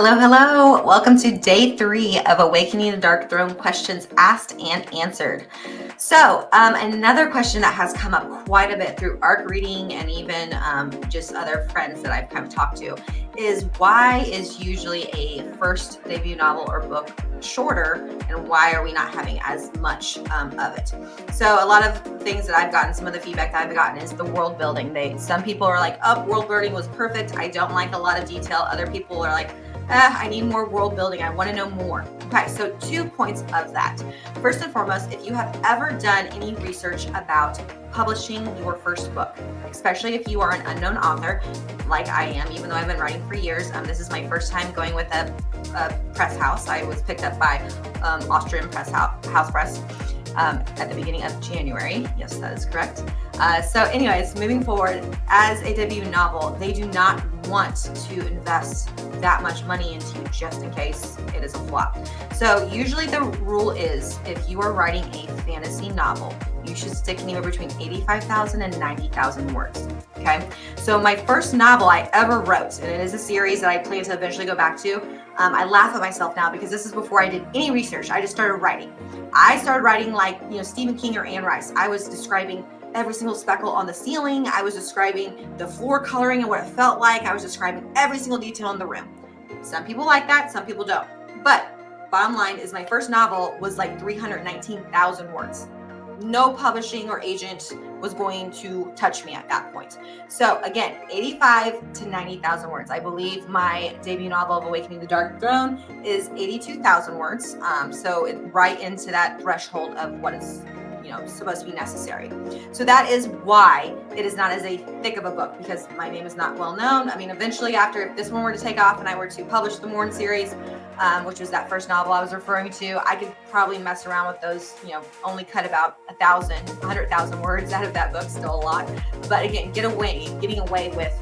Hello, hello. Welcome to day 3 of Awakening the Dark Throne Questions Asked and Answered. So, another question that has come up quite a bit through ARC reading and even just other friends that I've kind of talked to is why is usually a first debut novel or book shorter, and why are we not having as much of it? So, a lot of things that I've gotten, some of the feedback that I've gotten is the world building. Some people are like, "Oh, world building was perfect. I don't like a lot of detail." Other people are like, I need more world building. I want to know more. Okay, so 2 points of that. First and foremost, if you have ever done any research about publishing your first book, especially if you are an unknown author, like I am, even though I've been writing for years, this is my first time going with a press house. I was picked up by Austrian House Press at the beginning of January. Yes, that is correct. So anyways, moving forward, as a debut novel, they do not want to invest that much money into you just in case it is a flop. So usually the rule is if you are writing a fantasy novel, you should stick anywhere between 85,000 and 90,000 words. Okay. So my first novel I ever wrote, and it is a series that I plan to eventually go back to. I laugh at myself now because this is before I did any research. I just started writing. I started writing like, Stephen King or Anne Rice. I was describing every single speckle on the ceiling. I was describing the floor coloring and what it felt like. I was describing every single detail in the room. Some people like that, some people don't. But bottom line is my first novel was like 319,000 words. No publishing or agent was going to touch me at that point. So again, 85 to 90,000 words. I believe my debut novel of Awakening the Dark Throne is 82,000 words. So it's right into that threshold of what is supposed to be necessary. So that is why it is not as a thick of a book, because my name is not well known. I mean, eventually after, if this one were to take off and I were to publish the Morn series, which was that first novel I was referring to, I could probably mess around with those, only cut about 100,000 words out of that book, still a lot. But again, getting away with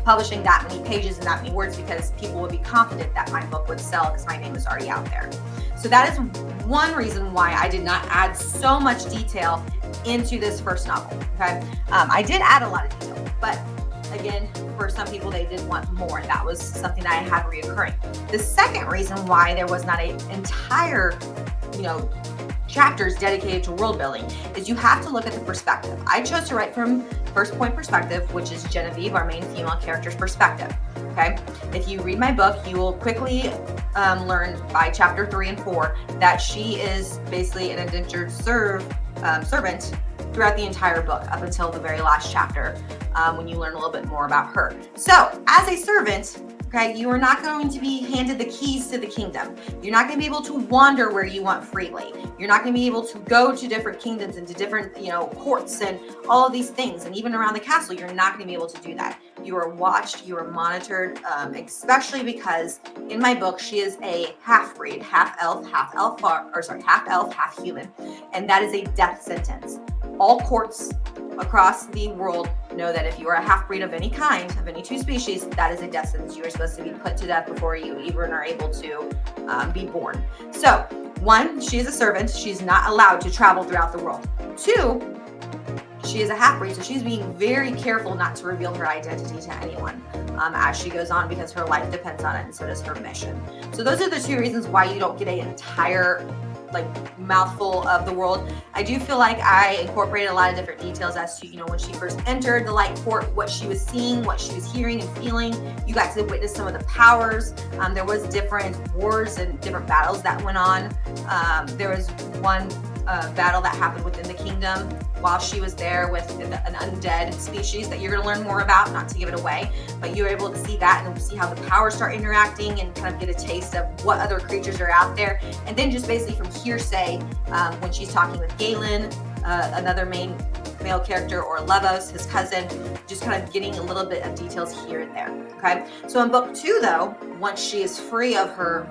publishing that many pages and that many words because people would be confident that my book would sell because my name is already out there. So that is one reason why I did not add so much detail into this first novel. Okay, I did add a lot of detail, but again, for some people they did want more, and that was something that I had reoccurring. The second reason why there was not an entire, chapters dedicated to world building is you have to look at the perspective. I chose to write from first point perspective, which is Genevieve, our main female character's perspective. Okay, if you read my book, you will quickly learn by chapter 3 and 4 that she is basically an indentured servant throughout the entire book up until the very last chapter, when you learn a little bit more about her. So as a servant, okay, you are not going to be handed the keys to the kingdom. You're not going to be able to wander where you want freely. You're not going to be able to go to different kingdoms and to different, courts and all of these things. And even around the castle, you're not going to be able to do that. You are watched, you are monitored, especially because in my book, she is a half-breed, half elf, half human. And that is a death sentence. All courts across the world know that if you are a half-breed of any kind, of any two species, that is a death sentence. You are supposed to be put to death before you even are able to be born. So, 1, she is a servant. She's not allowed to travel throughout the world. 2, she is a half-breed, so she's being very careful not to reveal her identity to anyone as she goes on, because her life depends on it, and so does her mission. So those are the 2 reasons why you don't get an entire mouthful of the world. I do feel like I incorporated a lot of different details as to, when she first entered the light court, what she was seeing, what she was hearing and feeling. You got to witness some of the powers. There was different wars and different battles that went on. There was one battle that happened within the kingdom while she was there with an undead species that you're going to learn more about, not to give it away, but you're able to see that and see how the powers start interacting and kind of get a taste of what other creatures are out there. And then just basically from hearsay, when she's talking with Galen, another male character, or Levos, his cousin, just kind of getting a little bit of details here and there. Okay, so in book 2, though, once she is free of her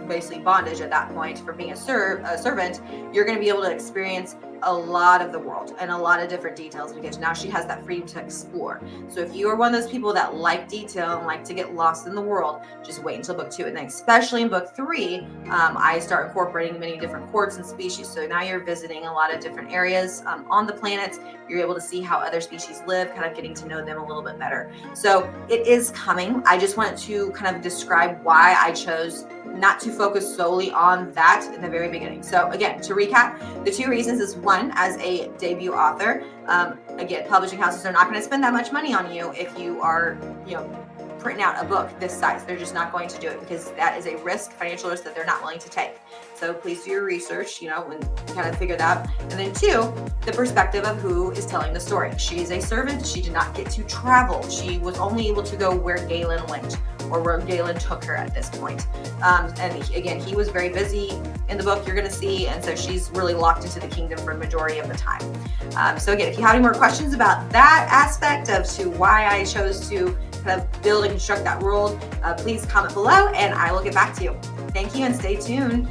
basically bondage at that point for being a servant, you're going to be able to experience a lot of the world and a lot of different details, because now she has that freedom to explore. So if you are one of those people that like detail and like to get lost in the world, just wait until book 2. And then especially in book 3, I start incorporating many different courts and species. So now you're visiting a lot of different areas on the planet. You're able to see how other species live, kind of getting to know them a little bit better. So it is coming. I just wanted to kind of describe why I chose not to focus solely on that in the very beginning. So again, to recap, the 2 reasons is, one, as a debut author, again, publishing houses are not going to spend that much money on you if you are, printing out a book this size. They're just not going to do it, because that is a risk, financial risk, that they're not willing to take. So please do your research, and kind of figure that out. And then 2, the perspective of who is telling the story. She is a servant. She did not get to travel. She was only able to go where Galen went, or where Galen took her at this point. And again, he was very busy in the book, you're going to see, and so she's really locked into the kingdom for the majority of the time. So again, if you have any more questions about that aspect of to why I chose to kind of build and construct that world, please comment below and I will get back to you. Thank you and stay tuned.